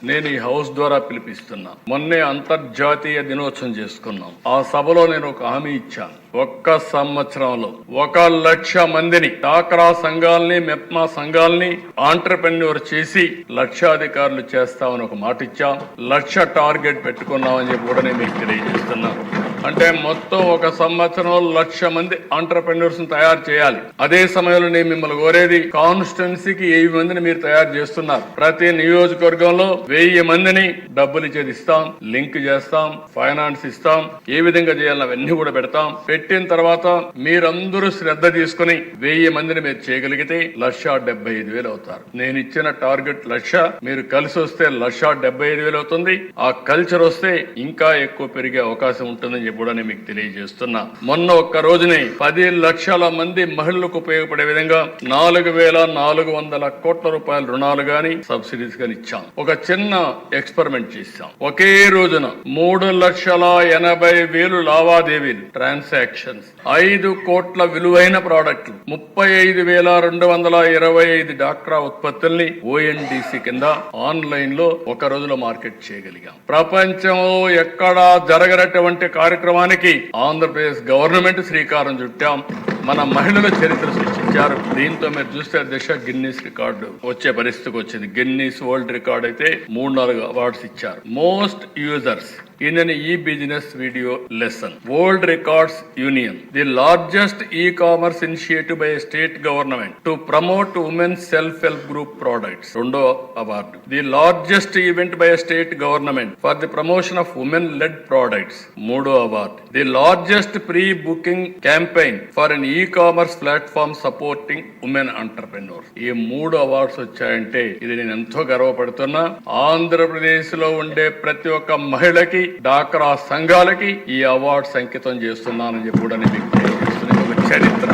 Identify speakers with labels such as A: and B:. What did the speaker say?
A: నేను ఈ హౌస్ ద్వారా పిలిపిస్తున్నా. మొన్నే అంతర్జాతీయ దినోత్సవం చేసుకున్నాం. ఆ సభలో నేను ఒక హామీ ఇచ్చాను. ఒక్క సంవత్సరంలో 1,00,000 మందిని డాక్రా సంఘాలని, మెప్మా సంఘాలని ఆంటర్‌ప్రెన్యూర్ చేసి లక్షాధికారులు చేస్తామని ఒక మాట ఇచ్చాం. 1,00,000 టార్గెట్ పెట్టుకున్నామని చెప్పి కూడా నేను మీకు తెలియజేస్తున్నాను. అంటే మొత్తం ఒక సంవత్సరంలో 1,00,000 మంది ఆంటర్‌ప్రెన్యూర్స్ తయారు చేయాలి. అదే సమయంలో నేను మిమ్మల్ని కోరేది, కాన్స్టిట్యున్సీకి 1000 మందిని మీరు తయారు చేస్తున్నారు. ప్రతి నియోజకవర్గంలో 1000 మందిని డబ్బులు ఇచ్చేది ఇస్తాం, లింక్ చేస్తాం, ఫైనాన్స్ ఇస్తాం, ఏ విధంగా చేయాలని అవన్నీ కూడా పెడతాం. పెట్టిన తర్వాత మీరందరూ శ్రద్ధ తీసుకుని 1000 మందిని మీరు చేయగలిగితే 1,75,000 అవుతారు. నేను ఇచ్చిన టార్గెట్ 1,00,000, మీరు కలిసి వస్తే 1,75,000 అవుతుంది. ఆ కల్చర్ వస్తే ఇంకా ఎక్కువ పెరిగే అవకాశం ఉంటుందని కూడా నేను మీకు తెలియజేస్తున్నా. మొన్న ఒక్క రోజునే 10 లక్షల మంది మహిళలకు ఉపయోగపడే విధంగా 4,400 కోట్ల రూపాయల రుణాలు గాని సబ్సిడీస్ గాని ఇచ్చాం. ఒక చిన్న ఎక్స్పెరిమెంట్ చేశాం. ఒకే రోజున 3,80,000 లావాదేవీలు, ట్రాన్సాక్షన్స్, 5 కోట్ల విలువైన ప్రాడక్టులు, 35,225 డాక్రా ఉత్పత్తుల్ని ONDC కింద ఆన్లైన్ లో ఒక రోజులో మార్కెట్ చేయగలిగాం. ప్రపంచంలో ఎక్కడా జరగనటువంటి కార్యక్రమానికి ఆంధ్రప్రదేశ్ గవర్నమెంట్ శ్రీకారం చుట్టాం. మన మహిళల చరిత్ర సృష్టించారు. దీంతో మీరు చూస్తే దిశ గిన్నీస్ రికార్డు వచ్చే పరిస్థితికి వచ్చింది. గిన్నీస్ వరల్డ్ రికార్డ్ అయితే 3-4 అవార్డ్స్ ఇచ్చారు. Most users in an e-business video lesson. World Records Union, the largest e-commerce initiative by a state government to promote women's self-help group products. Rondo award. The largest event by a state government for the promotion of women-led products. Modo award. The largest pre-booking campaign for an e-commerce platform supporting women entrepreneurs. ఈ 3 awards వచ్చాయంటే ఇది నేను ఎంతో గర్వపడుతున్నా. ఆంధ్రప్రదేశ్ లో ఉండే ప్రతి ఒక్క మహిళకి, డాక్రా సంఘాలకి ఈ అవార్డ్స్ అంకితం చేస్తున్నానని చెప్పి కూడా నేను మీకు తెలియజేస్తున్నా. ఒక చరిత్ర.